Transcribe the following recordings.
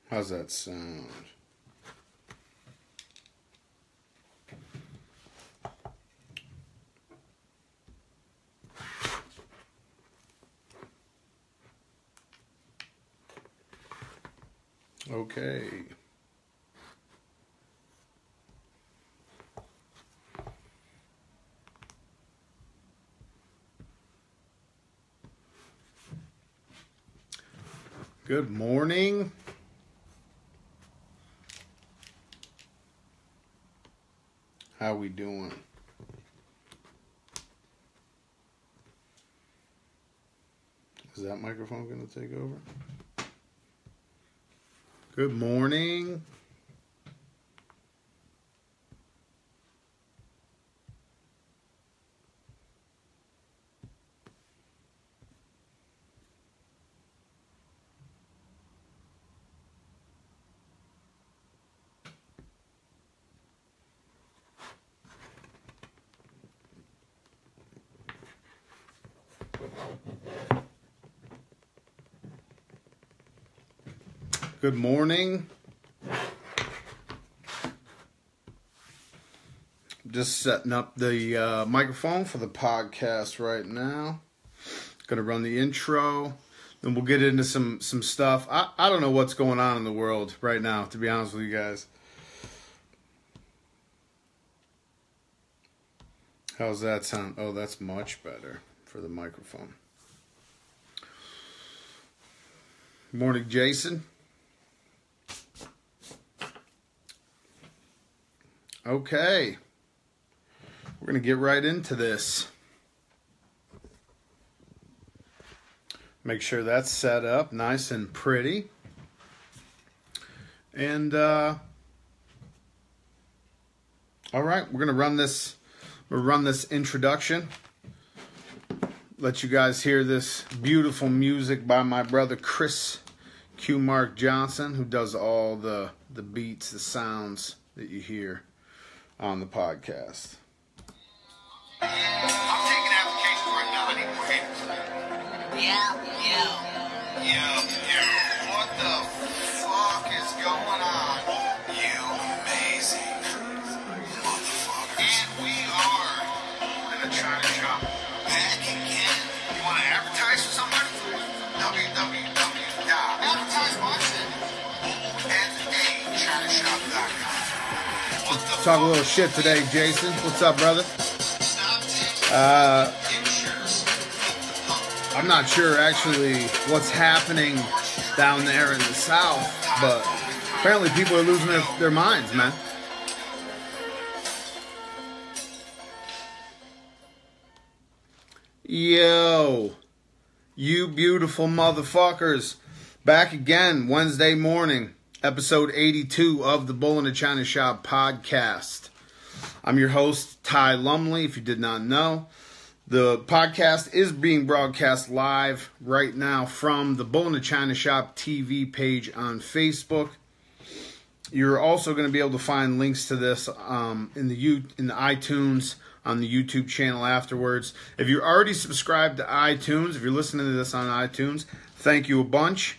How's that sound? Okay. Good morning. How we doing? Is that microphone going to take over? Good morning. Good morning. Just setting up the microphone for the podcast right now. Gonna run the intro, then we'll get into some stuff. I don't know what's going on in the world right now, to be honest with you guys. How's that sound? Oh, that's much better for the microphone. Good morning, Jason. Okay, we're going to get right into this. Make sure that's set up nice and pretty. And, all right, we're going to run this introduction. Let you guys hear this beautiful music by my brother Chris Q. Mark Johnson, who does all the beats, the sounds that you hear on the podcast. I'm taking applications right now. I need more haters. Yeah. What the fuck is going on? You amazing motherfuckers. And we are in the China shop back again. You want to advertise for somebody? Advertise my shit. NA-ChinaShop.com. Talk a little shit today, Jason. What's up, brother? I'm not sure actually what's happening down there in the South, but apparently people are losing their minds, man. Yo, you beautiful motherfuckers. Back again Wednesday morning. Episode 82 of the Bull-NA-ChinaShop Podcast. I'm your host, Ty Lumley, if you did not know. The podcast is being broadcast live right now from the Bull-NA-ChinaShop TV page on Facebook. You're also going to be able to find links to this in the iTunes, on the YouTube channel afterwards. If you're already subscribed to iTunes, if you're listening to this on iTunes, thank you a bunch.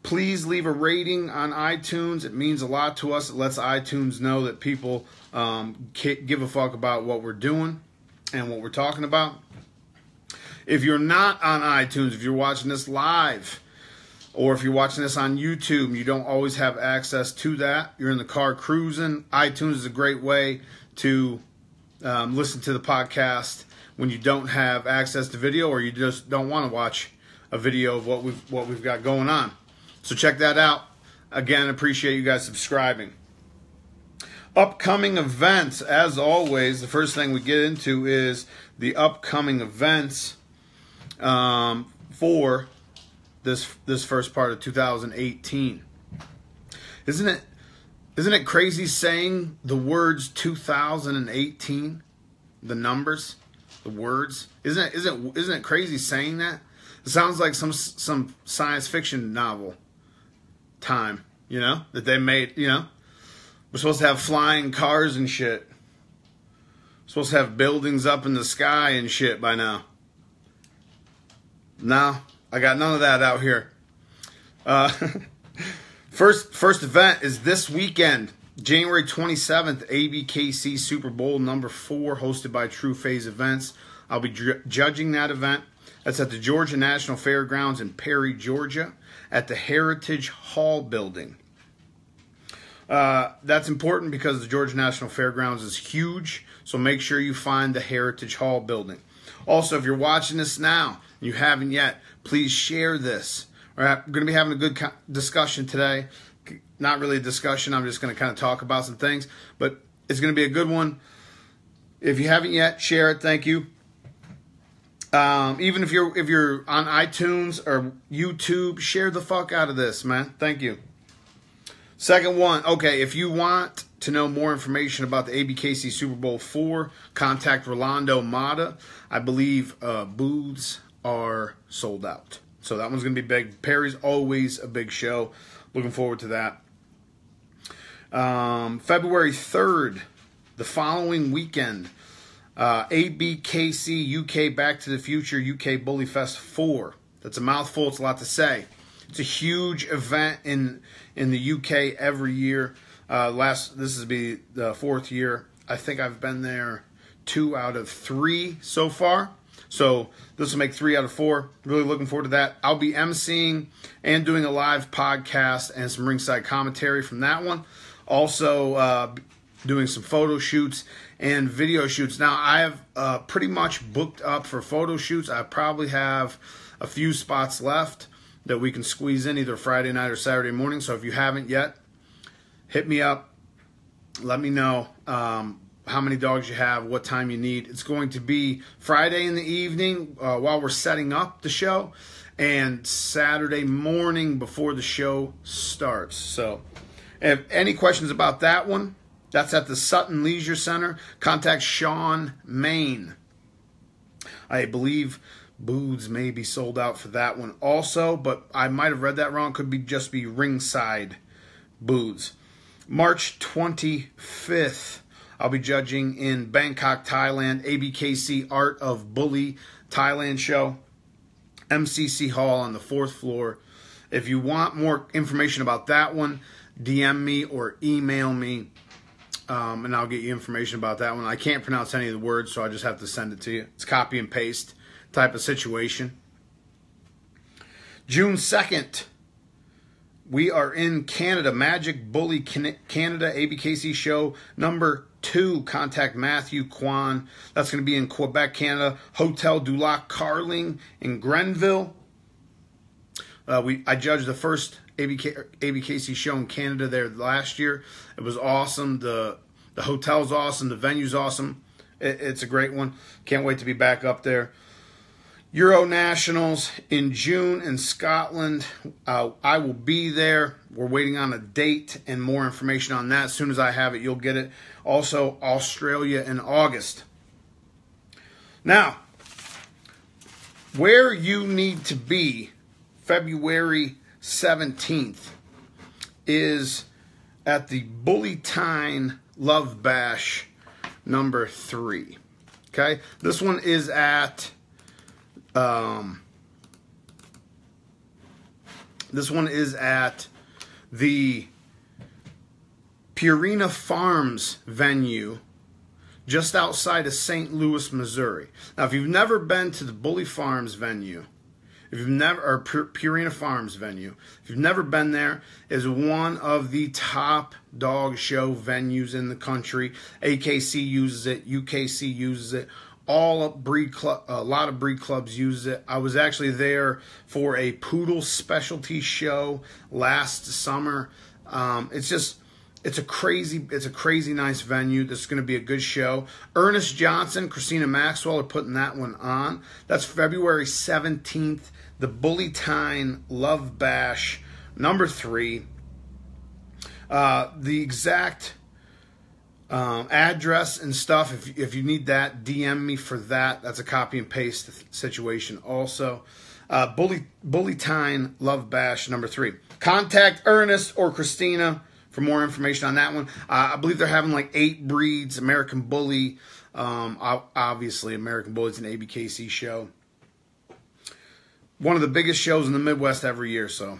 Please leave a rating on iTunes. It means a lot to us. It lets iTunes know that people give a fuck about what we're doing and what we're talking about. If you're not on iTunes, if you're watching this live, or if you're watching this on YouTube and you don't always have access to that, you're in the car cruising, iTunes is a great way to listen to the podcast when you don't have access to video or you just don't want to watch a video of what we've got going on. So check that out. Again, appreciate you guys subscribing. Upcoming events, as always, the first thing we get into is the upcoming events for this first part of 2018. Isn't it crazy saying the words 2018, the numbers, the words? Isn't it crazy saying that? It sounds like some science fiction novel time, that they made, We're supposed to have flying cars and shit. We're supposed to have buildings up in the sky and shit by now. No, I got none of that out here. First event is this weekend, January 27th, ABKC Super Bowl number 4, hosted by True Phase Events. I'll be judging that event. That's at the Georgia National Fairgrounds in Perry, Georgia, at the Heritage Hall building. That's important because the Georgia National Fairgrounds is huge, so make sure you find the Heritage Hall building. Also, if you're watching this now and you haven't yet, please share this. All right, we're going to be having a good discussion today. Not really a discussion, I'm just going to kind of talk about some things, but it's going to be a good one. If you haven't yet, share it. Thank you. Even if you're on iTunes or YouTube, share the fuck out of this, man. Thank you. Second one, okay, if you want to know more information about the ABKC Super Bowl 4, contact Rolando Mata. I believe booths are sold out. So that one's going to be big. Perry's always a big show. Looking forward to that. February 3rd, the following weekend, ABKC UK Back to the Future UK Bully Fest 4. That's a mouthful. It's a lot to say. It's a huge event in the UK every year. This will be the 4th year. I think I've been there 2 out of 3 so far. So this will make 3 out of 4. Really looking forward to that. I'll be emceeing and doing a live podcast and some ringside commentary from that one. Also doing some photo shoots and video shoots. Now I have pretty much booked up for photo shoots. I probably have a few spots left that we can squeeze in either Friday night or Saturday morning. So if you haven't yet, hit me up. Let me know how many dogs you have, what time you need. It's going to be Friday in the evening while we're setting up the show, and Saturday morning before the show starts. So if any questions about that one, that's at the Sutton Leisure Center. Contact Sean Main. I believe booths may be sold out for that one also, but I might have read that wrong. Could be just be ringside booths. March 25th, I'll be judging in Bangkok, Thailand, ABKC Art of Bully Thailand show, MCC Hall on the 4th floor. If you want more information about that one, DM me or email me, and I'll get you information about that one. I can't pronounce any of the words, so I just have to send it to you. It's copy and paste type of situation. June 2nd, we are in Canada, Magic Bully Canada, ABKC show number 2. Contact Matthew Kwan. That's going to be in Quebec, Canada. Hotel du Lac Carling in Grenville. I judged the first ABKC show in Canada there last year. It was awesome. The hotel's awesome. The venue's awesome. It's a great one. Can't wait to be back up there. Euro Nationals in June in Scotland. I will be there. We're waiting on a date and more information on that. As soon as I have it, you'll get it. Also, Australia in August. Now, where you need to be February 17th is at the Bull-NA-ChinaShop Love Bash number 3. Okay? This one is at... this one is at the Purina Farms venue just outside of St. Louis, Missouri. Now, if you've never been to the Bully Farms venue, or Purina Farms venue, if you've never been there, is one of the top dog show venues in the country. AKC uses it, UKC uses it. A lot of breed clubs use it. I was actually there for a poodle specialty show last summer. It's a crazy nice venue. This is going to be a good show. Ernest Johnson, Christina Maxwell are putting that one on. That's February 17th. The Bull-NA-ChinaShop Love Bash number 3. The exact address and stuff, if you need that, DM me for that. That's a copy and paste situation also. Bull-NA-ChinaShop Love Bash number 3. Contact Ernest or Christina for more information on that one. I believe they're having like 8 breeds. American Bully, obviously American Bully's an ABKC show. One of the biggest shows in the Midwest every year, so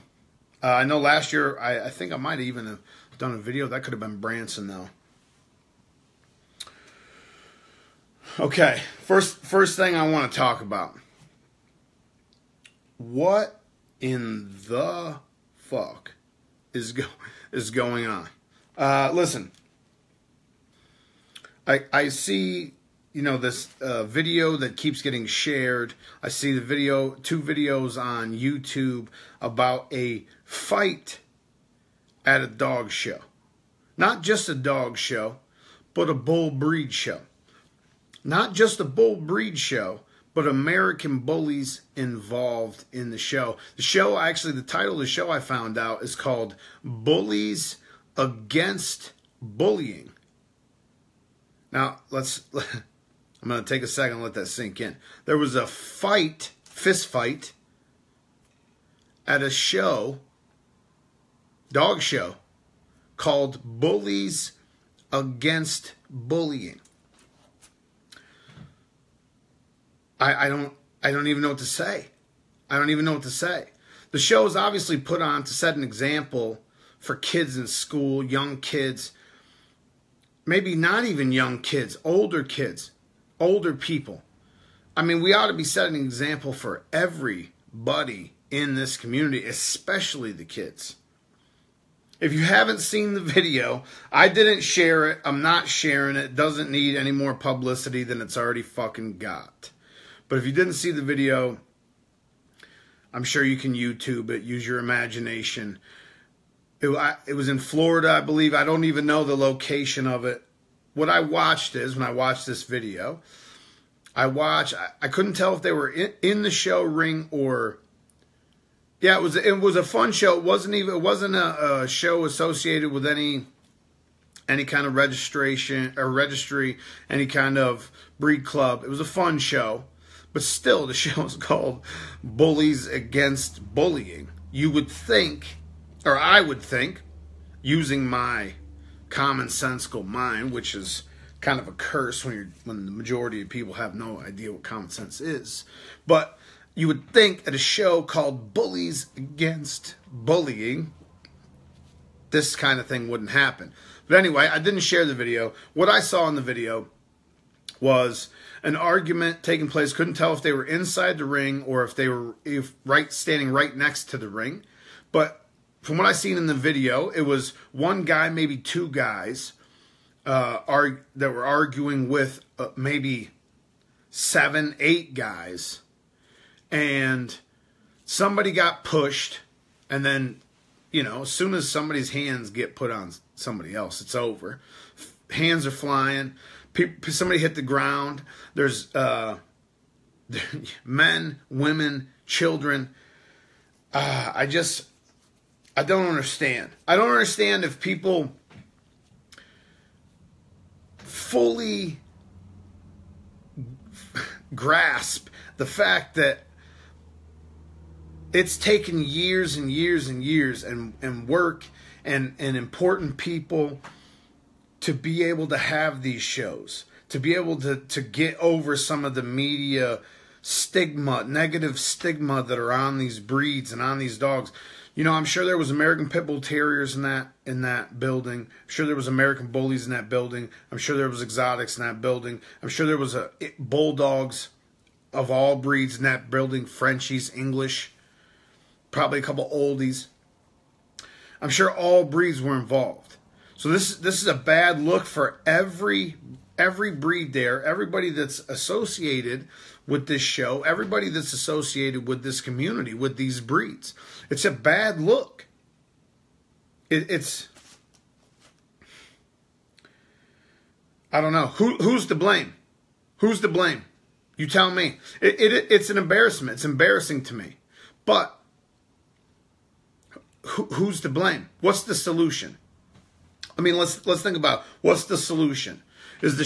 I know last year, I think I might even have done a video. That could have been Branson, though. Okay, first thing I want to talk about. What in the fuck is going on? Listen, I see, this video that keeps getting shared. I see the two videos on YouTube about a fight at a dog show. Not just a dog show, but a bull breed show. Not just a bull breed show, but American bullies involved in the show. The show, actually, the title of the show I found out is called Bullies Against Bullying. Now, I'm going to take a second and let that sink in. There was a fist fight, at a show, dog show, called Bullies Against Bullying. I don't even know what to say. I don't even know what to say. The show is obviously put on to set an example for kids in school, young kids, maybe not even young kids, older people. I mean, we ought to be setting an example for everybody in this community, especially the kids. If you haven't seen the video, I didn't share it. I'm not sharing it. It doesn't need any more publicity than it's already fucking got. But if you didn't see the video, I'm sure you can YouTube it. Use your imagination. It was in Florida, I believe. I don't even know the location of it. What I watched is, when I watched this video, I couldn't tell if they were in the show ring or... Yeah, it was a fun show. It wasn't a show associated with any kind of registration or registry, any kind of breed club. It was a fun show. But still, the show is called Bullies Against Bullying. You would think, or I would think, using my commonsensical mind, which is kind of a curse when the majority of people have no idea what common sense is. But you would think at a show called Bullies Against Bullying, this kind of thing wouldn't happen. But anyway, I didn't share the video. What I saw in the video was an argument taking place. Couldn't tell if they were inside the ring or if they were standing right next to the ring. But from what I seen in the video, it was one guy, maybe two guys, that were arguing with maybe 7, 8 guys. And somebody got pushed, and then, as soon as somebody's hands get put on somebody else, it's over. Hands are flying. Somebody hit the ground. There's men, women, children. I don't understand. I don't understand if people fully grasp the fact that it's taken years and years and years and work and important people to be able to have these shows, to be able to get over some of the media stigma, negative stigma that are on these breeds and on these dogs. I'm sure there was American Pit Bull Terriers in that building. I'm sure there was American Bullies in that building. I'm sure there was exotics in that building. I'm sure there was bulldogs of all breeds in that building, Frenchies, English, probably a couple oldies. I'm sure all breeds were involved. So this is a bad look for every breed there, everybody that's associated with this show, everybody that's associated with this community, with these breeds. It's a bad look. It's I don't know. Who's to blame? Who's to blame? You tell me. It's an embarrassment. It's embarrassing to me. But who's to blame? What's the solution? I mean, let's think about what's the solution. Is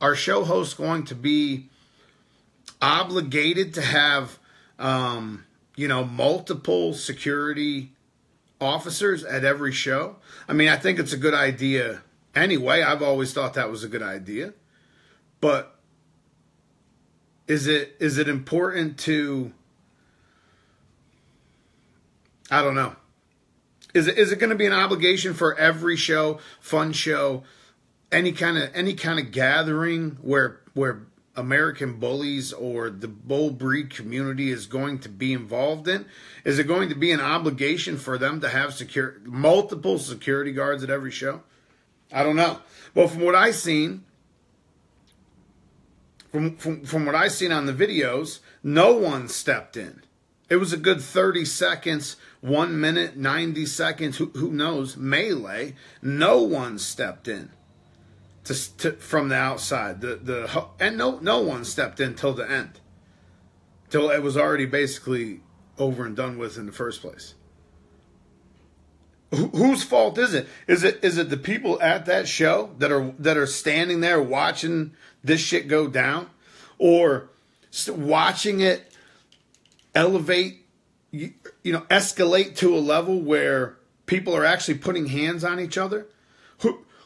our show host going to be obligated to have, multiple security officers at every show? I mean, I think it's a good idea anyway. I've always thought that was a good idea. But is it important to I don't know. Is it going to be an obligation for every show, fun show, any kind of gathering where American bullies or the bull breed community is going to be involved in? Is it going to be an obligation for them to have multiple security guards at every show? I don't know. But from what I've seen, from what I've seen on the videos, no one stepped in. It was a good 30 seconds, 1 minute, 90 seconds, who knows, melee. No one stepped in from the outside. And no one stepped in till the end. Till it was already basically over and done with in the first place. Whose fault is it? Is it the people at that show that are standing there watching this shit go down, or watching it elevate, escalate to a level where people are actually putting hands on each other?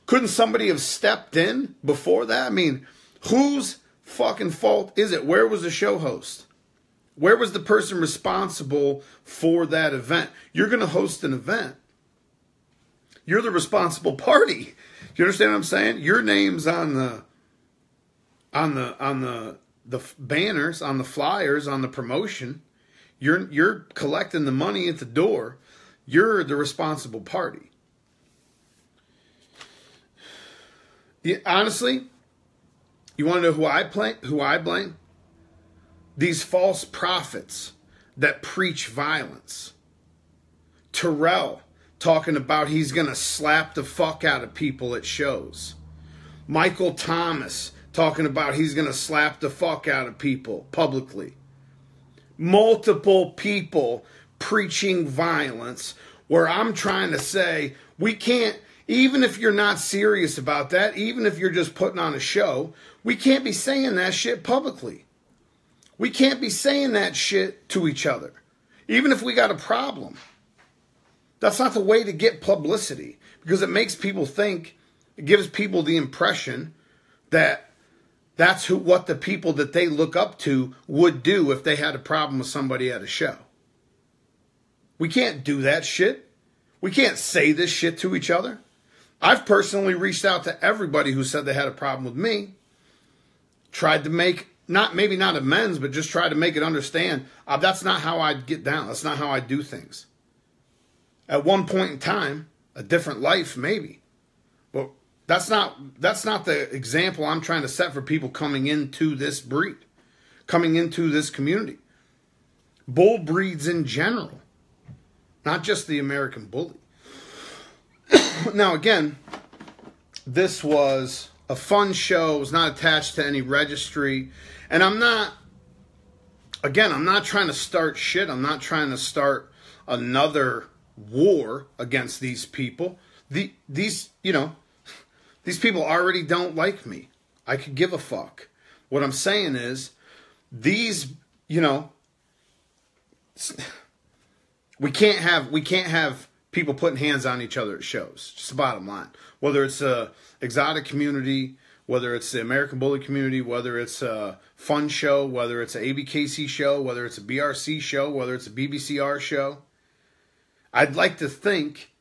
Couldn't somebody have stepped in before that? I mean, whose fucking fault is it? Where was the show host? Where was the person responsible for that event? You're going to host an event. You're the responsible party. You understand what I'm saying? Your name's on the banners, on the flyers, on the promotion. You're collecting the money at the door. You're the responsible party. Honestly, you want to know who I blame? These false prophets that preach violence. Terrell talking about he's going to slap the fuck out of people at shows. Michael Thomas talking about he's going to slap the fuck out of people publicly. Multiple people preaching violence, where I'm trying to say, we can't, even if you're not serious about that, even if you're just putting on a show, we can't be saying that shit publicly. We can't be saying that shit to each other, even if we got a problem. That's not the way to get publicity, because it makes people think, it gives people the impression that that's what the people that they look up to would do if they had a problem with somebody at a show. We can't do that shit. We can't say this shit to each other. I've personally reached out to everybody who said they had a problem with me. Tried to make, maybe not amends, but just try to make it understand. That's not how I get down. That's not how I do things. At one point in time, a different life, maybe. But that's not the example I'm trying to set for people coming into this breed, coming into this community. Bull breeds in general, not just the American bully. Now, again, this was a fun show. It was not attached to any registry. And I'm not trying to start shit. I'm not trying to start another war against these people. These people already don't like me. I could give a fuck. What I'm saying is, we can't have people putting hands on each other at shows. Just the bottom line. Whether it's a exotic community, whether it's the American bully community, whether it's a fun show, whether it's an ABKC show, whether it's a BRC show, whether it's a BBCR show. I'd like to think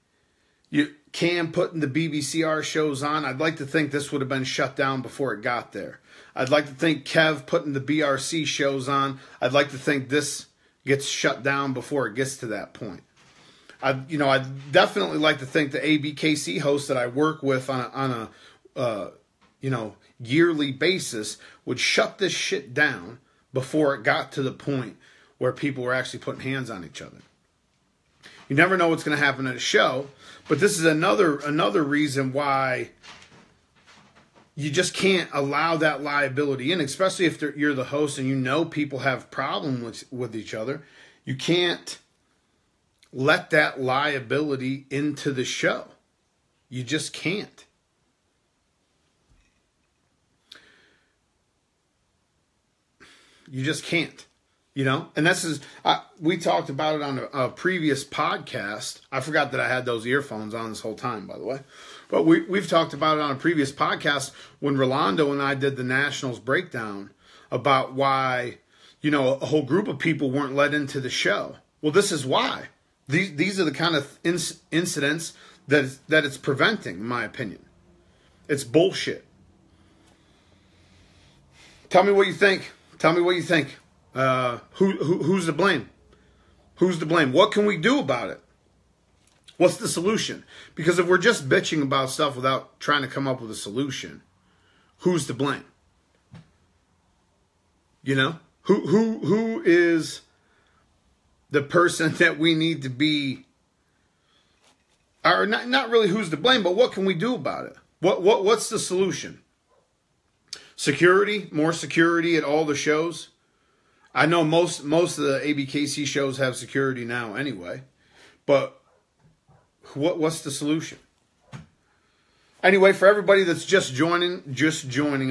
Cam putting the BBCR shows on, I'd like to think this would have been shut down before it got there. I'd like to think Kev putting the BRC shows on, I'd like to think this gets shut down before it gets to that point. I'd definitely like to think the ABKC host that I work with on a yearly basis would shut this shit down before it got to the point where people were actually putting hands on each other. You never know what's going to happen at a show, but this is another reason why you just can't allow that liability in, especially if you're the host and you know people have problems with each other. You can't let that liability into the show. You just can't. You just can't. And this is, we talked about it on a previous podcast. I forgot that I had those earphones on this whole time, by the way. But we've talked about it on a previous podcast when Rolando and I did the Nationals breakdown about why, a whole group of people weren't let into the show. Well, this is why. These are the kind of incidents that it's preventing, in my opinion. It's bullshit. Tell me what you think. Tell me what you think. Who's to blame? Who's to blame? What can we do about it? What's the solution? Because if we're just bitching about stuff without trying to come up with a solution, who's to blame? You know? Who is the person that we need to be, or not really who's to blame, but what can we do about it? What's the solution? Security, more security at all the shows. I know most of the ABKC shows have security now anyway, but what's the solution? Anyway, for everybody that's just joining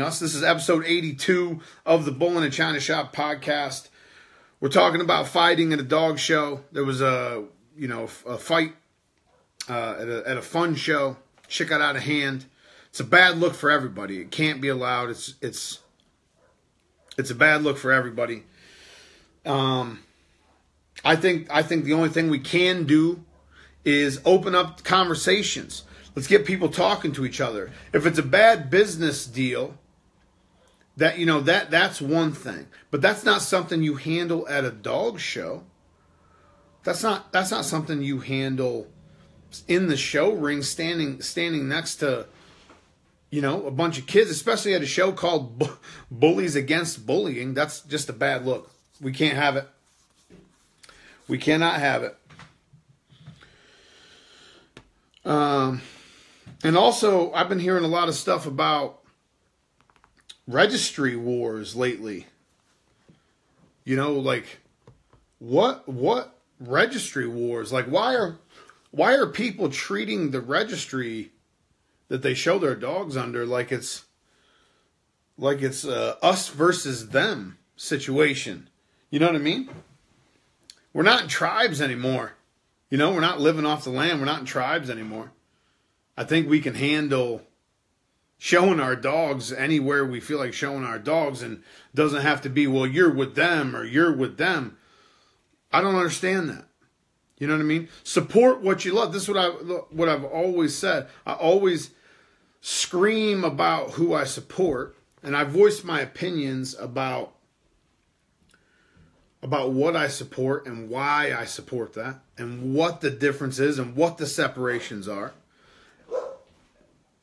us, this is episode 82 of the Bull-NA-ChinaShop Podcast. We're talking about fighting at a dog show. There was a fight at a fun show. Shit got out of hand. It's a bad look for everybody. It can't be allowed. It's a bad look for everybody. I think the only thing we can do is open up conversations. Let's get people talking to each other. If it's a bad business deal, that's one thing. But that's not something you handle at a dog show. That's not something you handle in the show ring, standing next to, a bunch of kids, especially at a show called Bullies Against Bullying. That's just a bad look. We can't have it. We cannot have it. And also, I've been hearing a lot of stuff about registry wars lately. Like what registry wars? Like why are people treating the registry that they show their dogs under like it's us versus them situation? You know what I mean? We're not in tribes anymore. We're not living off the land. We're not in tribes anymore. I think we can handle showing our dogs anywhere we feel like showing our dogs, and doesn't have to be, well, you're with them or you're with them. I don't understand that. You know what I mean? Support what you love. This is what I've always said. I always scream about who I support, and I voice my opinions about what I support and why I support that and what the difference is and what the separations are.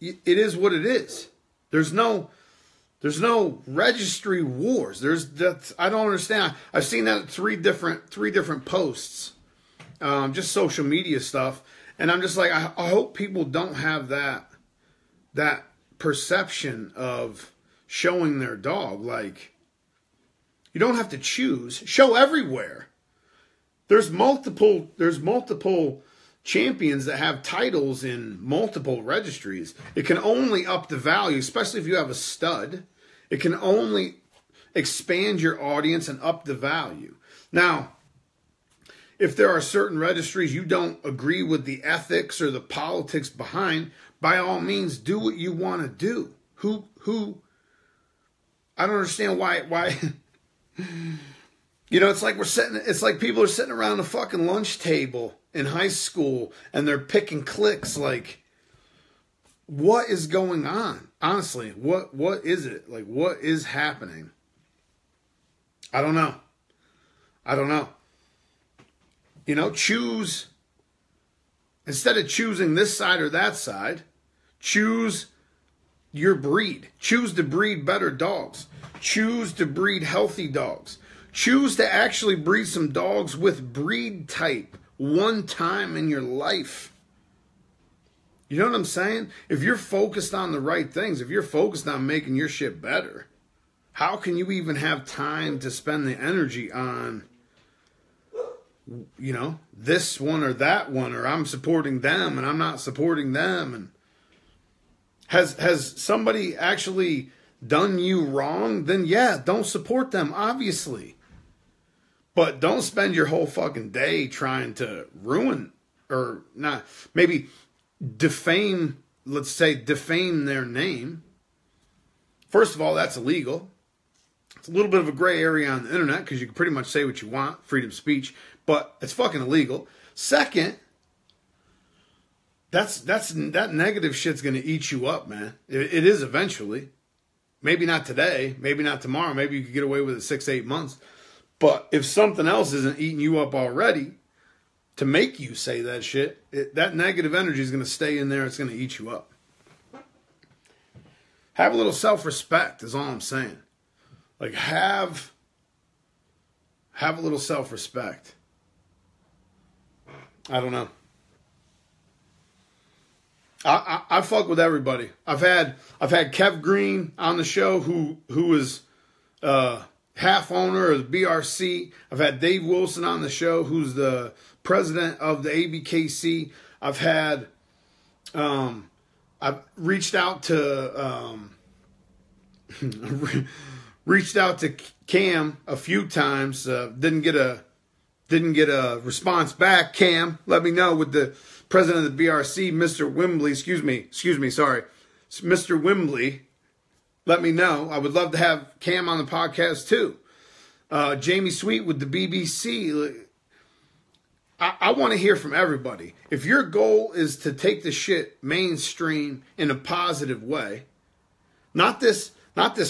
It is what it is. There's no registry wars. I don't understand. I've seen that at three different posts, just social media stuff, and I'm just like, I hope people don't have that perception of showing their dog. Like, you don't have to choose. Show everywhere. There's multiple champions that have titles in multiple registries. It can only up the value, especially if you have a stud. It can only expand your audience and up the value. Now, if there are certain registries you don't agree with the ethics or the politics behind, by all means, do what you want to do. I don't understand why it's like people are sitting around a fucking lunch table in high school and they're picking cliques. Like, what is going on? Honestly, what is it? Like, what is happening? I don't know. Choose, instead of choosing this side or that side, choose your breed. Choose to breed better dogs. Choose to breed healthy dogs. Choose to actually breed some dogs with breed type one time in your life. You know what I'm saying? If you're focused on the right things, if you're focused on making your shit better, how can you even have time to spend the energy on, this one or that one, or I'm supporting them and I'm not supporting them? And has somebody actually done you wrong? Then yeah, don't support them, obviously. But don't spend your whole fucking day trying to ruin or not, maybe defame their name. First of all, that's illegal. It's a little bit of a gray area on the internet because you can pretty much say what you want, freedom of speech. but it's fucking illegal. Second, that negative shit's going to eat you up, man. It is eventually. Maybe not today, maybe not tomorrow, maybe you could get away with it 6 to 8 months. But if something else isn't eating you up already to make you say that shit, that negative energy is going to stay in there. It's going to eat you up. Have a little self-respect is all I'm saying. Like, have a little self-respect. I don't know. I fuck with everybody. I've had Kev Green on the show who is half owner of the BRC. I've had Dave Wilson on the show who's the president of the ABKC. I've reached out to Cam a few times. Didn't get a response back. Cam, let me know with the president of the BRC, Mr. Wembley. Excuse me. Sorry, Mr. Wembley. Let me know. I would love to have Cam on the podcast too. Jamie Sweet with the BBC. I want to hear from everybody. If your goal is to take the shit mainstream in a positive way, not this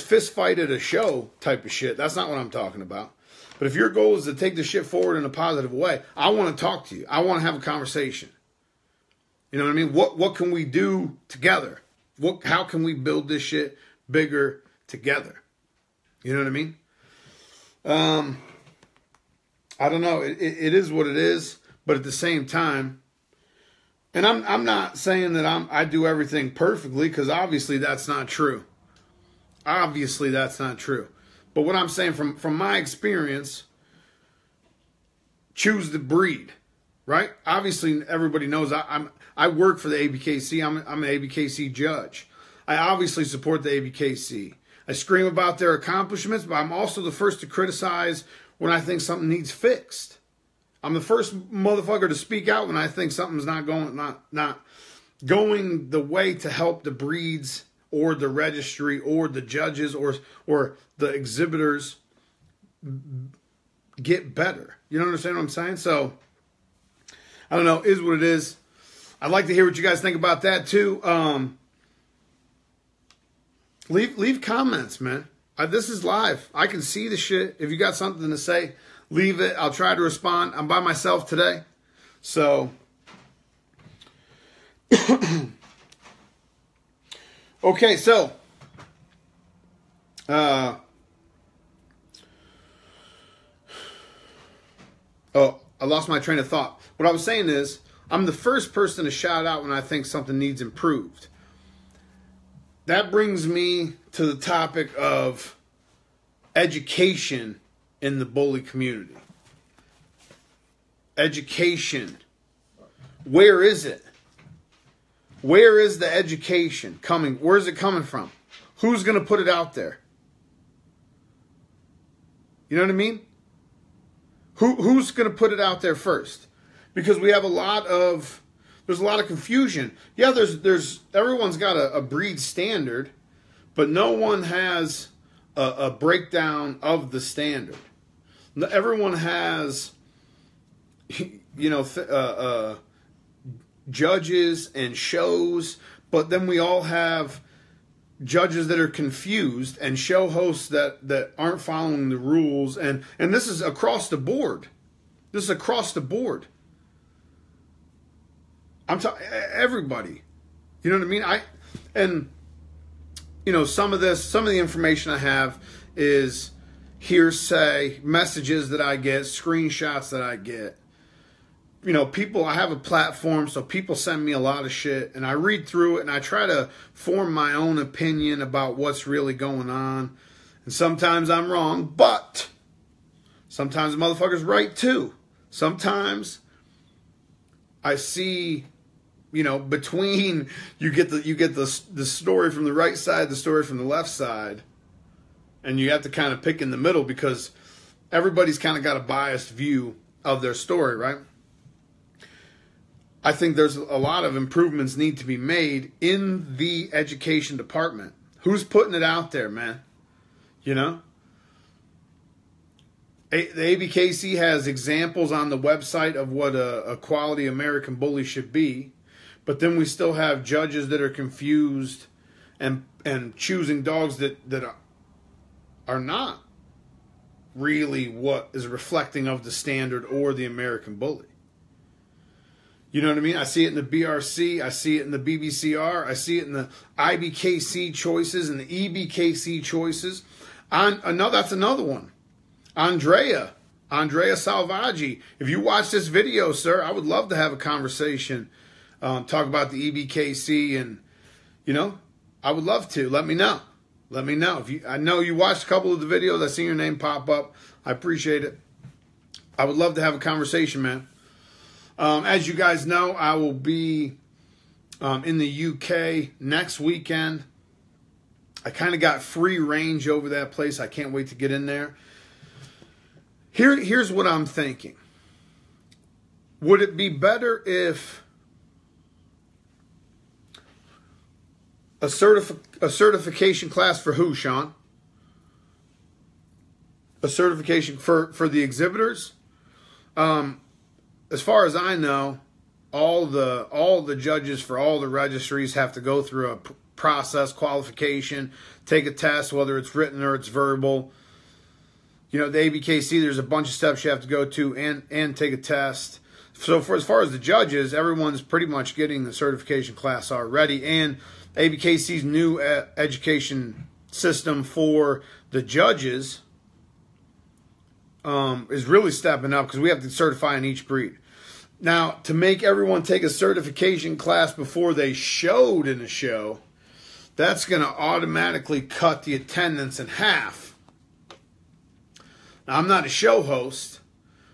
fist fight at a show type of shit. That's not what I'm talking about. But if your goal is to take the shit forward in a positive way, I want to talk to you. I want to have a conversation. You know what I mean? What can we do together? How can we build this shit bigger together? You know what I mean? I don't know. It is what it is, but at the same time, and I'm not saying that I do everything perfectly, because obviously that's not true. Obviously that's not true. But what I'm saying from my experience, choose the breed, right? Obviously everybody knows I work for the ABKC. I'm an ABKC judge. I obviously support the ABKC. I scream about their accomplishments, but I'm also the first to criticize when I think something needs fixed. I'm the first motherfucker to speak out when I think something's not going the way to help the breeds or the registry or the judges or the exhibitors get better. You don't understand what I'm saying? So, I don't know. Is what it is. I'd like to hear what you guys think about that too. Leave comments, man. This is live. I can see the shit. If you got something to say, leave it. I'll try to respond. I'm by myself today. So, okay, so, I lost my train of thought. What I was saying is, I'm the first person to shout out when I think something needs improved. That brings me to the topic of education in the bully community. Education. Where is it? Where is the education coming? Where is it coming from? Who's going to put it out there? You know what I mean? Who's going to put it out there first? Because we have there's a lot of confusion. Yeah, there's everyone's got a breed standard, but no one has a breakdown of the standard. Everyone has, judges and shows, but then we all have judges that are confused and show hosts that aren't following the rules, and this is across the board. This is across the board. I'm talking everybody. You know what I mean? Some of the information I have is hearsay, messages that I get, screenshots that I get. I have a platform, so people send me a lot of shit, and I read through it, and I try to form my own opinion about what's really going on. And sometimes I'm wrong, but sometimes the motherfucker's right too. Sometimes I see, between you get the story from the right side, the story from the left side, and you have to kind of pick in the middle because everybody's kind of got a biased view of their story, right? I think there's a lot of improvements need to be made in the education department. Who's putting it out there, man? The ABKC has examples on the website of what a quality American bully should be, but then we still have judges that are confused and choosing dogs that are not really what is reflecting of the standard or the American bully. You know what I mean? I see it in the BRC, I see it in the BBCR, I see it in the IBKC choices and the EBKC choices. That's another one. Andrea Salvaggi. If you watch this video, sir, I would love to have a conversation, talk about the EBKC, and I would love to. Let me know. I know you watched a couple of the videos. I seen your name pop up. I appreciate it. I would love to have a conversation, man. As you guys know, I will be in the UK next weekend. I kind of got free range over that place. I can't wait to get in there. Here's what I'm thinking. Would it be better if a certification class for who, Sean? A certification for the exhibitors? As far as I know, all the judges for all the registries have to go through a process, qualification, take a test, whether it's written or it's verbal. The ABKC, there's a bunch of steps you have to go to and take a test. So as far as the judges, everyone's pretty much getting the certification class already. And ABKC's new education system for the judges is really stepping up because we have to certify in each breed. Now, to make everyone take a certification class before they showed in a show, that's going to automatically cut the attendance in half. Now, I'm not a show host,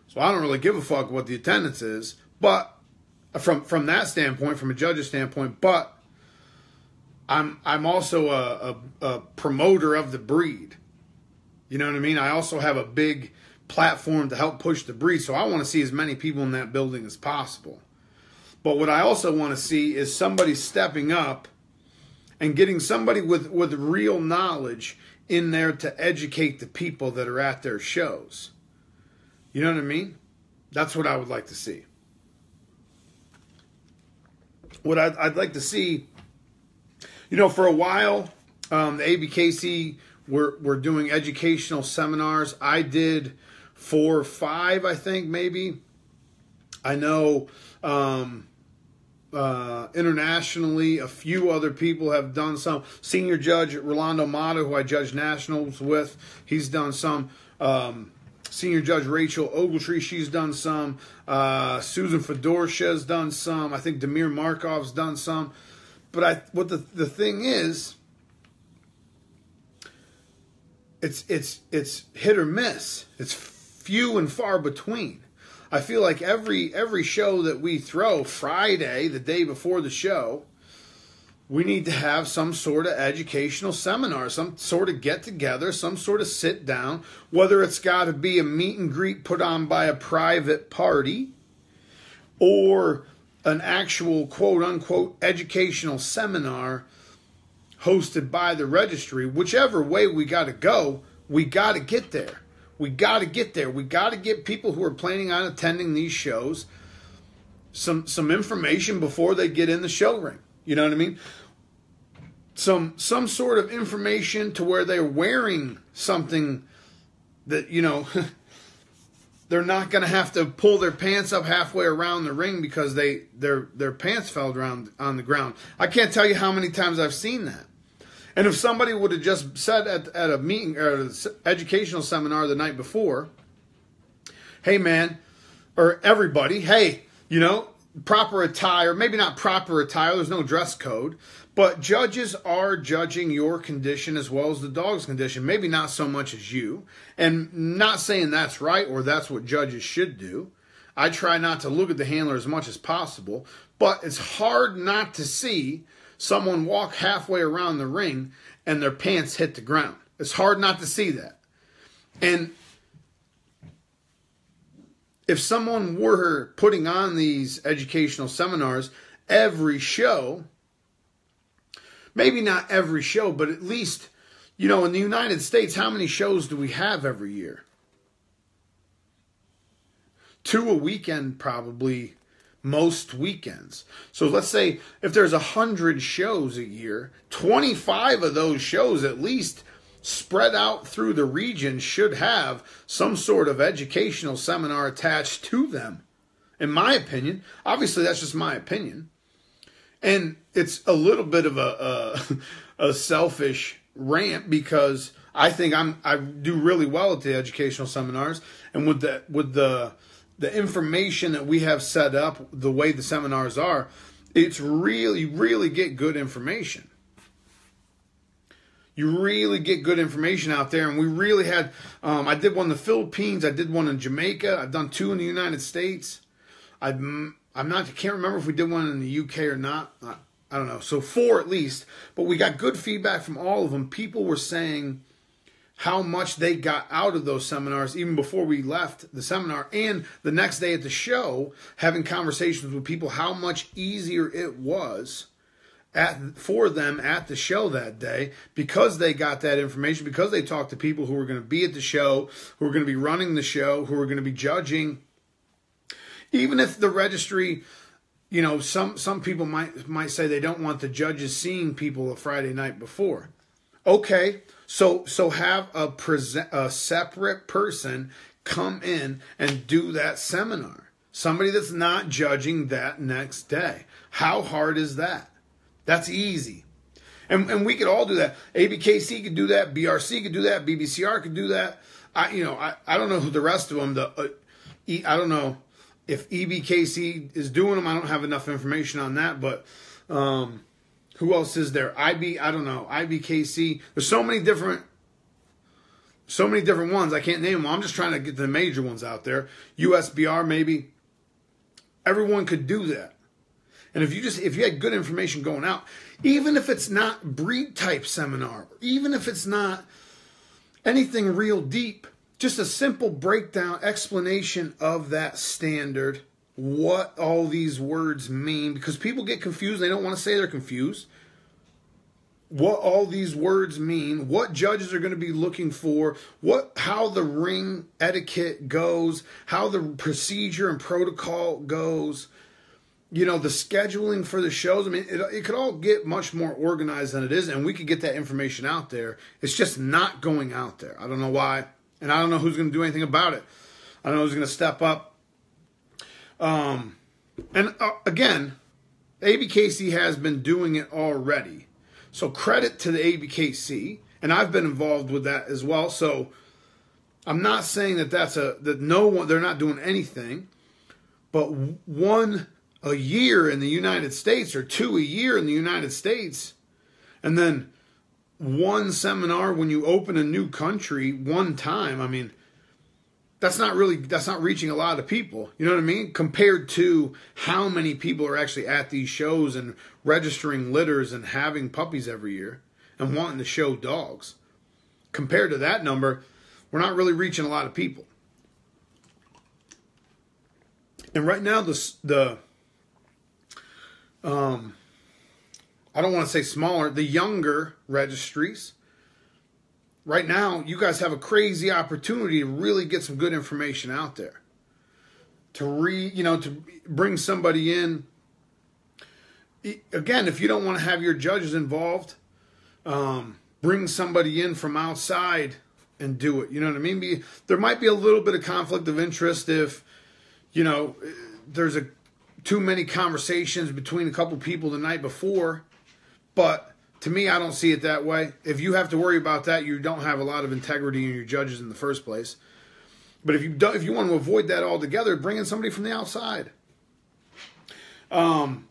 so I don't really give a fuck what the attendance is, but from that standpoint, from a judge's standpoint, but I'm also a promoter of the breed. You know what I mean? I also have a big platform to help push the breed, so I want to see as many people in that building as possible. But what I also want to see is somebody stepping up and getting somebody with real knowledge in there to educate the people that are at their shows. You know what I mean? That's what I would like to see. What I'd like to see, for a while, the ABKC were doing educational seminars. I did 4 or 5, I think, maybe. I know internationally, a few other people have done some. Senior Judge Rolando Mata, who I judge nationals with, he's done some. Senior Judge Rachel Ogletree, she's done some. Susan Fedorsha's done some. I think Damir Markov's done some. But what the thing is, it's hit or miss. It's few and far between. I feel like every show that we throw Friday, the day before the show, we need to have some sort of educational seminar, some sort of get together, some sort of sit down, whether it's got to be a meet and greet put on by a private party or an actual quote unquote educational seminar hosted by the registry. Whichever way we got to go, we got to get there. We got to get there. We got to get people who are planning on attending these shows some information before they get in the show ring. You know what I mean? Some sort of information to where they're wearing something that, they're not going to have to pull their pants up halfway around the ring because their pants fell around on the ground. I can't tell you how many times I've seen that. And if somebody would have just said at a meeting or an educational seminar the night before, hey man, or everybody, hey, proper attire, maybe not proper attire, there's no dress code, but judges are judging your condition as well as the dog's condition. Maybe not so much as you. And not saying that's right or that's what judges should do. I try not to look at the handler as much as possible, but it's hard not to see someone walk halfway around the ring and their pants hit the ground. It's hard not to see that. And if someone were putting on these educational seminars every show, maybe not every show, but at least, in the United States, how many shows do we have every year? 2 a weekend probably most weekends. So let's say if there's 100 shows a year, 25 of those shows at least spread out through the region should have some sort of educational seminar attached to them. In my opinion, obviously that's just my opinion. And it's a little bit of a selfish rant because I think I do really well at the educational seminars, and with the information that we have set up, the way the seminars are, it's really get good information. You really get good information out there, and we really had. I did one in the Philippines. I did one in Jamaica. I've done 2 in the United States. I can't remember if we did one in the UK or not. I don't know. So 4 at least. But we got good feedback from all of them. People were saying how much they got out of those seminars even before we left the seminar. And the next day at the show, having conversations with people, how much easier it was for them at the show that day because they got that information, because they talked to people who were going to be at the show, who were going to be running the show, who were going to be judging. Even if the registry, you know, some people might say they don't want the judges seeing people a Friday night before. Okay, so have a separate person come in and do that seminar. Somebody that's not judging that next day. How hard is that? That's easy. And we could all do that. ABKC could do that. BRC could do that. BBCR could do that. I don't know who the rest of them, I don't know if EBKC is doing them. I don't have enough information on that, but who else is there? I don't know. IBKC. There's so many different ones. I can't name them. I'm just trying to get the major ones out there. USBR maybe. Everyone could do that. And if you had good information going out, even if it's not breed type seminar, even if it's not anything real deep, just a simple breakdown, explanation of that standard, what all these words mean, because people get confused. They don't want to say they're confused. What all these words mean, what judges are going to be looking for, how the ring etiquette goes, how the procedure and protocol goes, you know, the scheduling for the shows. I mean, it could all get much more organized than it is, and we could get that information out there. It's just not going out there. I don't know why. And I don't know who's going to do anything about it. I don't know who's going to step up. Again, ABKC has been doing it already. So credit to the ABKC. And I've been involved with that as well. So I'm not saying that they're not doing anything. But 1 a year in the United States or 2 a year in the United States, and then 1 seminar when you open a new country 1 time. I mean, that's not reaching a lot of people. You know what I mean? Compared to how many people are actually at these shows and registering litters and having puppies every year and wanting to show dogs. Compared to that number, we're not really reaching a lot of people. And right now, I don't want to say smaller, the younger registries, right now, you guys have a crazy opportunity to really get some good information out there. To bring somebody in. Again, if you don't want to have your judges involved, bring somebody in from outside and do it. You know what I mean? There might be a little bit of conflict of interest if, you know, there's too many conversations between a couple people the night before. But to me, I don't see it that way. If you have to worry about that, you don't have a lot of integrity in your judges in the first place. But if you want to avoid that altogether, bring in somebody from the outside. Now,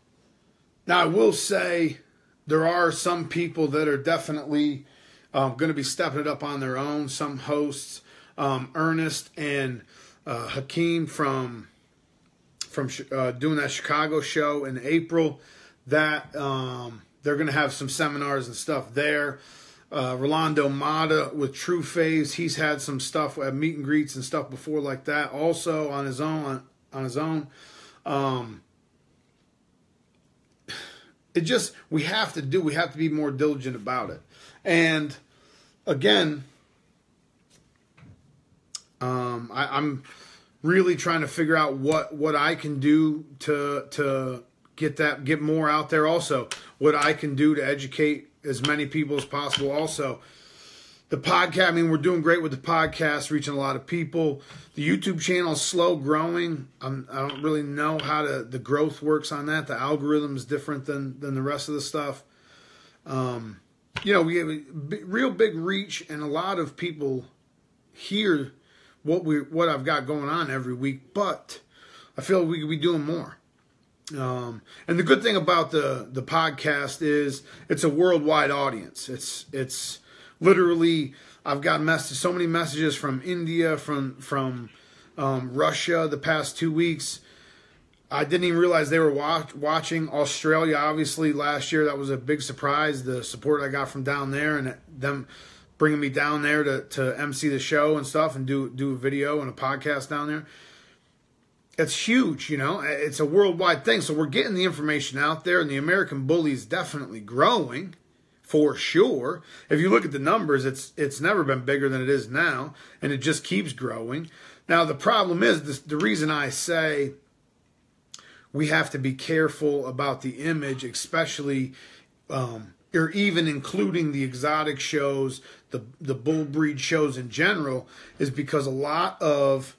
I will say there are some people that are definitely going to be stepping it up on their own. Some hosts, Ernest and Hakeem from doing that Chicago show in April, that they're going to have some seminars and stuff there. Rolando Mata with True Phase, he's had some stuff at meet and greets and stuff before like that. Also on his own. We have to be more diligent about it. And again, I'm really trying to figure out what I can do to get more out there. Also, what I can do to educate as many people as possible. Also, the podcast, I mean, we're doing great with the podcast, reaching a lot of people. The YouTube channel is slow growing. I don't really know how the growth works on that. The algorithm is different than the rest of the stuff. We have a real big reach, and a lot of people hear what I've got going on every week, but I feel we could be doing more. And the good thing about the podcast is it's a worldwide audience. It's literally, I've got so many messages from India, from Russia the past 2 weeks. I didn't even realize they were watching. Australia, obviously, last year, that was a big surprise, the support I got from down there, and them bringing me down there to MC the show and stuff and do a video and a podcast down there. It's huge, It's a worldwide thing, so we're getting the information out there, and the American Bully is definitely growing. For sure. If you look at the numbers, it's never been bigger than it is now, and it just keeps growing. Now, the problem is, the reason I say we have to be careful about the image, especially, or even including the exotic shows, the bull breed shows in general, is because a lot of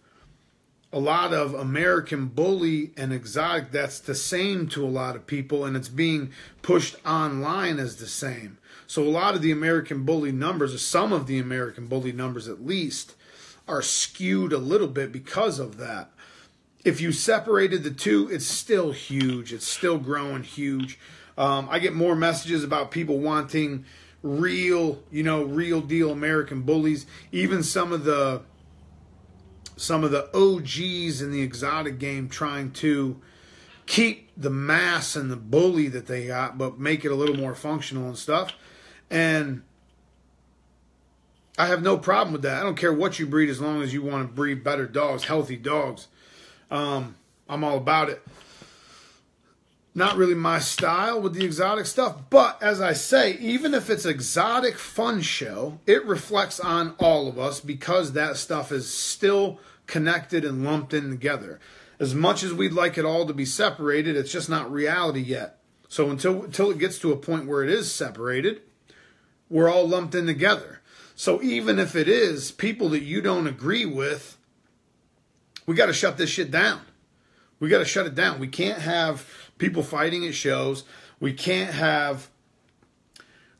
American Bully and exotic, that's the same to a lot of people, and it's being pushed online as the same. So a lot of the American Bully numbers, or some of the American Bully numbers at least, are skewed a little bit because of that. If you separated the two, it's still huge. It's still growing huge. I get more messages about people wanting real deal American Bullies. Even some of the OGs in the exotic game trying to keep the mass and the bully that they got, but make it a little more functional and stuff. And I have no problem with that. I don't care what you breed as long as you want to breed better dogs, healthy dogs. I'm all about it. Not really my style with the exotic stuff, but as I say, even if it's exotic fun show, it reflects on all of us because that stuff is still connected and lumped in together. As much as we'd like it all to be separated, it's just not reality yet. So until it gets to a point where it is separated, we're all lumped in together. So even if it is people that you don't agree with, we got to shut this shit down. We got to shut it down. We can't have people fighting at shows. We can't have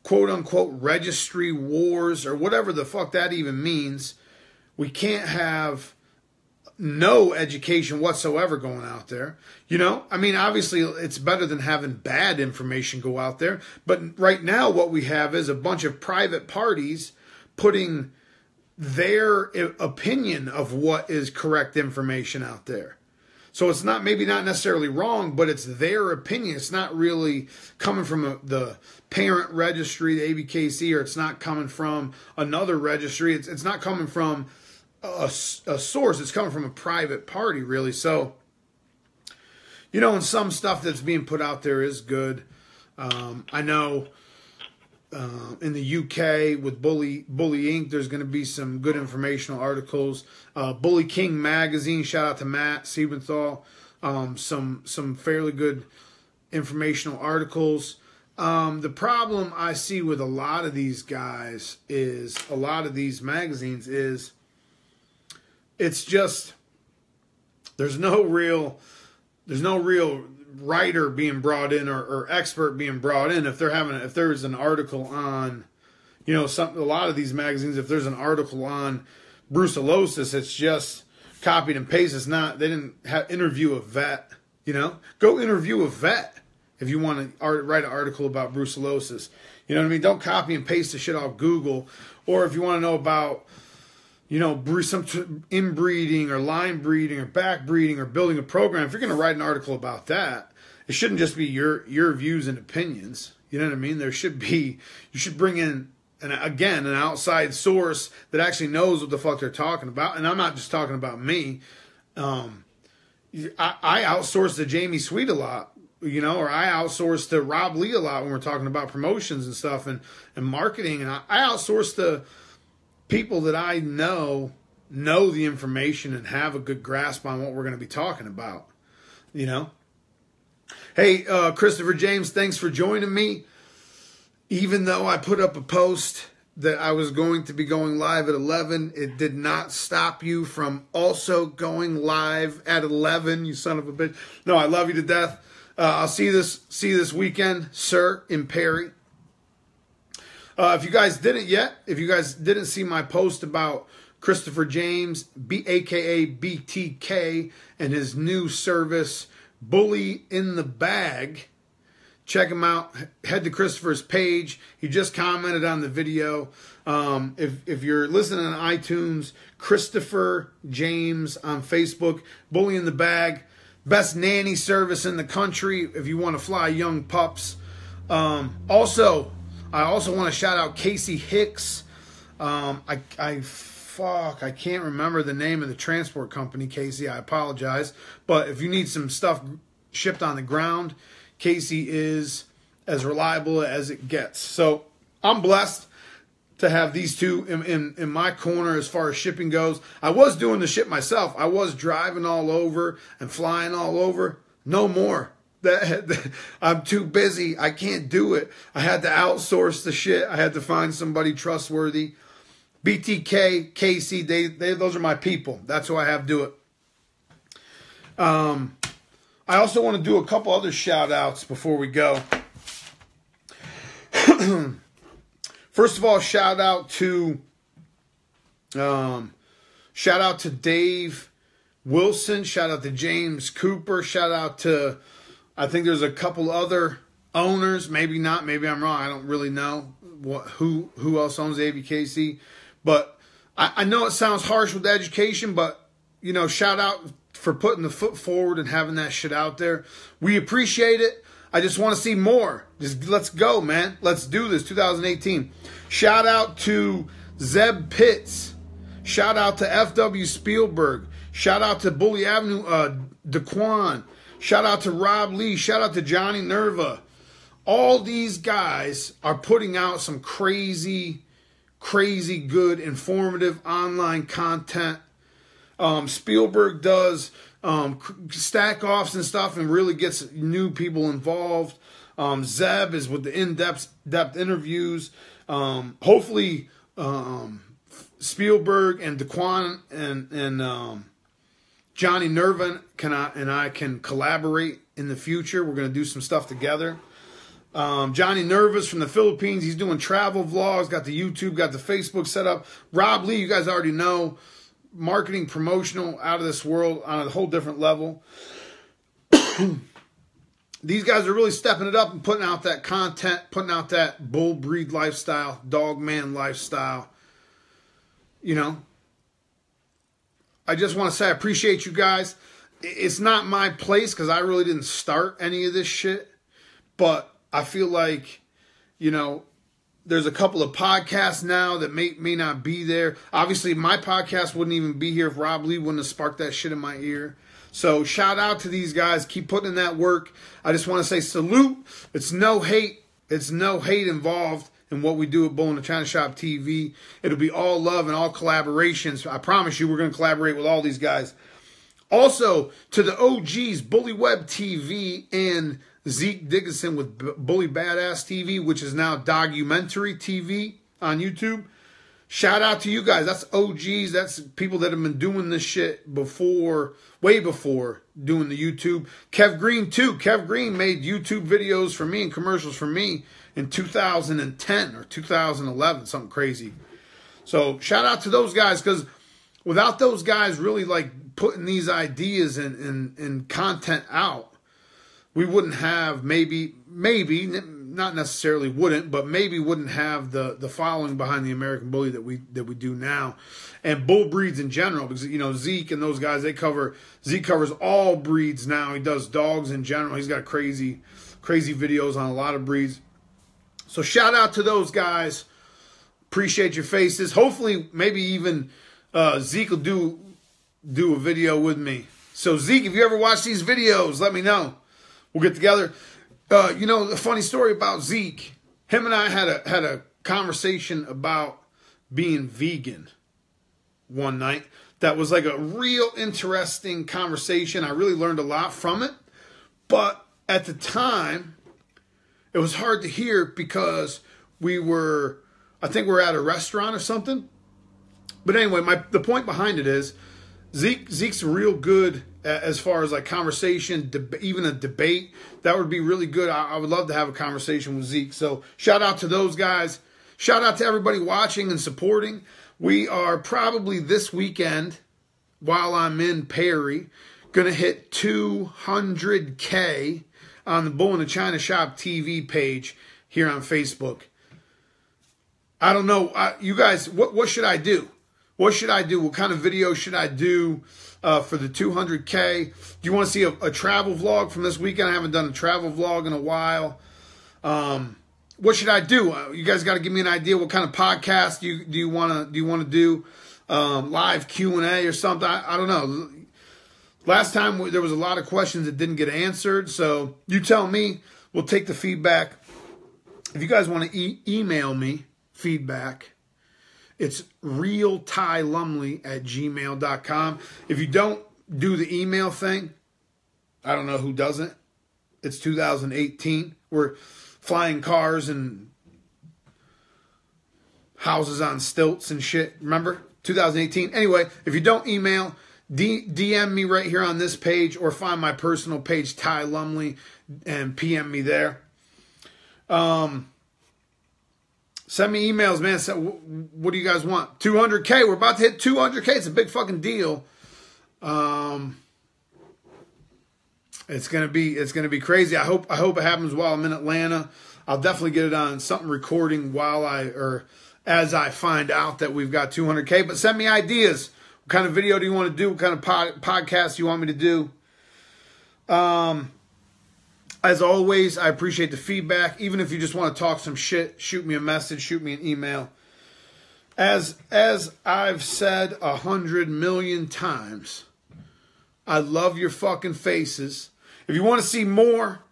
quote-unquote registry wars or whatever the fuck that even means. We can't have no education whatsoever going out there. I mean, obviously it's better than having bad information go out there. But right now what we have is a bunch of private parties putting their opinion of what is correct information out there. So it's maybe not necessarily wrong, but it's their opinion. It's not really coming from the parent registry, the ABKC, or it's not coming from another registry. It's not coming from a source. It's coming from a private party, really. So, and some stuff that's being put out there is good. I know in the UK with Bully Inc., there's going to be some good informational articles. Bully King magazine, shout out to Matt Siebenthal. Some fairly good informational articles. The problem I see with a lot of these guys is, a lot of these magazines is, it's just, there's no real writer being brought in or expert being brought in. If there's an article on, a lot of these magazines, if there's an article on brucellosis, it's just copied and pasted. It's not, they didn't interview a vet, go interview a vet if you want to write an article about brucellosis. You know what I mean? Don't copy and paste the shit off Google. Or if you want to know about, some inbreeding or line breeding or back breeding or building a program, if you're going to write an article about that, it shouldn't just be your views and opinions. You know what I mean? You should bring in, an outside source that actually knows what the fuck they're talking about. And I'm not just talking about me. I outsource to Jamie Sweet a lot, or I outsource to Rob Lee a lot when we're talking about promotions and stuff and marketing. And I outsource to people that I know know the information and have a good grasp on what we're going to be talking about, you know. Hey, Christopher James, thanks for joining me. Even though I put up a post that I was going to be going live at 11, it did not stop you from also going live at 11, you son of a bitch. No, I love you to death. I'll see you this weekend, sir, in Perry. If you guys didn't see my post about Christopher James, aka BTK, and his new service, Bully in the Bag, check him out. Head to Christopher's page. He just commented on the video. If you're listening on iTunes, Christopher James on Facebook, Bully in the Bag, best nanny service in the country if you want to fly young pups. I also want to shout out Casey Hicks. I can't remember the name of the transport company, Casey. I apologize. But if you need some stuff shipped on the ground, Casey is as reliable as it gets. So I'm blessed to have these two in my corner as far as shipping goes. I was doing the ship myself. I was driving all over and flying all over. No more. I'm too busy. I can't do it. I had to outsource the shit. I had to find somebody trustworthy. BTK, Casey, those are my people. That's who I have do it. I also want to do a couple other shout outs before we go. First of all, shout out to Dave Wilson. Shout out to James Cooper. Shout out to, I think there's a couple other owners. Maybe not. Maybe I'm wrong. I don't really know who else owns ABKC. But I know it sounds harsh with education, but, you know, shout out for putting the foot forward and having that shit out there. We appreciate it. I just want to see more. Just let's go, man. Let's do this. 2018. Shout out to Zeb Pitts. Shout out to FW Spielberg. Shout out to Bully Avenue Daquan. Shout out to Rob Lee. Shout out to Johnny Nerva. All these guys are putting out some crazy good, informative online content. Spielberg does stack offs and stuff and really gets new people involved. Zeb is with the in-depth interviews. Hopefully, Spielberg and Daquan and Johnny Nerva and I can collaborate in the future. We're going to do some stuff together. Johnny Nerva's from the Philippines. He's doing travel vlogs, got the YouTube, got the Facebook set up. Rob Lee, you guys already know, marketing, promotional, out of this world, on a whole different level. These guys are really stepping it up and putting out that content, putting out that bull breed lifestyle, dog man lifestyle. You know, I just want to say I appreciate you guys. It's not my place because I really didn't start any of this shit, but I feel like, you know, there's a couple of podcasts now that may not be there. Obviously, my podcast wouldn't even be here if Rob Lee wouldn't have sparked that shit in my ear. So shout out to these guys. Keep putting in that work. I just want to say salute. It's no hate. It's no hate involved in what we do at Bull-NA-ChinaShop TV. It'll be all love and all collaborations. I promise you we're going to collaborate with all these guys. Also, to the OGs, Bully Web TV and Zeke Dickinson with Bully Badass TV, which is now Documentary TV on YouTube. Shout out to you guys. That's OGs. That's people that have been doing this shit before, way before doing the YouTube. Kev Green, too. Kev Green made YouTube videos for me and commercials for me in 2010 or 2011, something crazy. So shout out to those guys, because without those guys really like putting these ideas and content out, we wouldn't have maybe, not necessarily wouldn't, but maybe wouldn't have the following behind the American Bully that we do now. And bull breeds in general, because, you know, Zeke and those guys, Zeke covers all breeds now. He does dogs in general. He's got crazy videos on a lot of breeds. So shout out to those guys. Appreciate your faces. Hopefully, maybe even Zeke will do a video with me. So Zeke, if you ever watch these videos, let me know. We'll get together. You know, the funny story about Zeke, him and I had a conversation about being vegan. one night. That was like a real interesting conversation. I really learned a lot from it. But at the time, it was hard to hear because I think we were at a restaurant or something. But anyway, the point behind it is Zeke's real good as far as like conversation, even a debate. That would be really good. I would love to have a conversation with Zeke. So shout out to those guys. Shout out to everybody watching and supporting. We are probably this weekend, while I'm in Perry, going to hit 200K on the Bull-NA-ChinaShop TV page here on Facebook. I don't know. You guys, what should I do? What should I do? What kind of video should I do for the 200K? Do you want to see a travel vlog from this weekend? I haven't done a travel vlog in a while. What should I do? You guys got to give me an idea. What kind of podcast do you want to do? Live Q&A or something? I don't know. Last time there was a lot of questions that didn't get answered. So you tell me. We'll take the feedback. If you guys want to email me feedback, it's realtylumley@gmail.com. If you don't do the email thing, I don't know who doesn't. It's 2018. We're flying cars and houses on stilts and shit. Remember? 2018. Anyway, if you don't email, DM me right here on this page or find my personal page, Ty Lumley, and PM me there. Send me emails, man. What do you guys want? 200K. We're about to hit 200K. It's a big fucking deal. It's gonna be crazy. I hope it happens while I'm in Atlanta. I'll definitely get it on something recording as I find out that we've got 200K. But send me ideas. What kind of video do you want to do? What kind of podcast do you want me to do? As always, I appreciate the feedback. Even if you just want to talk some shit, shoot me a message, shoot me an email. As I've said 100 million times, I love your fucking faces. If you want to see more,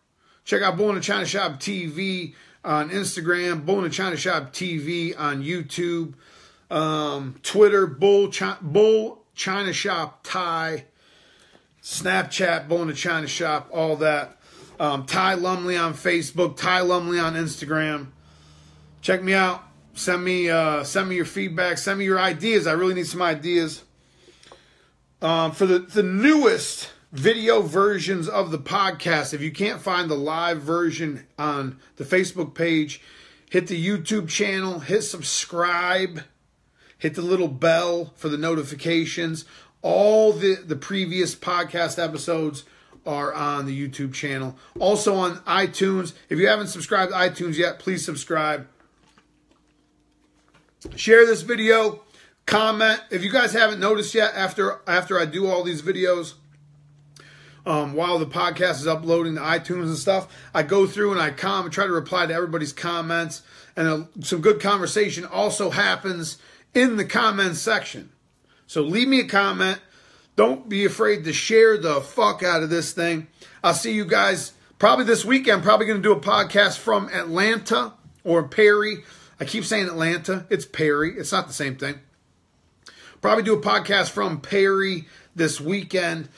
check out Bull-NA-ChinaShop TV on Instagram, Bull-NA-ChinaShop TV on YouTube, Twitter, Bull-ChinaShop Thai, Snapchat, Bull-NA-ChinaShop, all that. Ty Lumley on Facebook, Ty Lumley on Instagram. Check me out. Send me your feedback. Send me your ideas. I really need some ideas. For the newest video versions of the podcast, if you can't find the live version on the Facebook page, hit the YouTube channel, hit subscribe, hit the little bell for the notifications. All the previous podcast episodes are on the YouTube channel. Also on iTunes. If you haven't subscribed to iTunes yet, please subscribe. Share this video. Comment. If you guys haven't noticed yet, after I do all these videos, while the podcast is uploading to iTunes and stuff, I go through and I try to reply to everybody's comments. And some good conversation also happens in the comments section. So leave me a comment. Don't be afraid to share the fuck out of this thing. I'll see you guys probably this weekend. Probably going to do a podcast from Atlanta or Perry. I keep saying Atlanta. It's Perry. It's not the same thing. Probably do a podcast from Perry this weekend.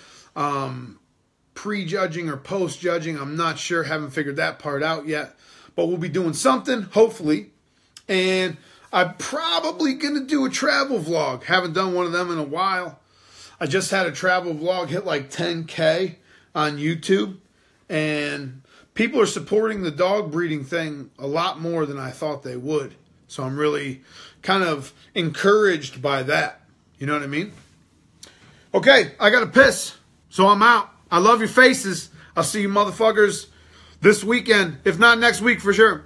Pre-judging or post-judging. I'm not sure. Haven't figured that part out yet. But we'll be doing something, hopefully. And I'm probably going to do a travel vlog. Haven't done one of them in a while. I just had a travel vlog hit like 10K on YouTube. And people are supporting the dog breeding thing a lot more than I thought they would. So I'm really kind of encouraged by that. You know what I mean? Okay, I got to piss. So I'm out. I love your faces. I'll see you motherfuckers this weekend. If not next week for sure.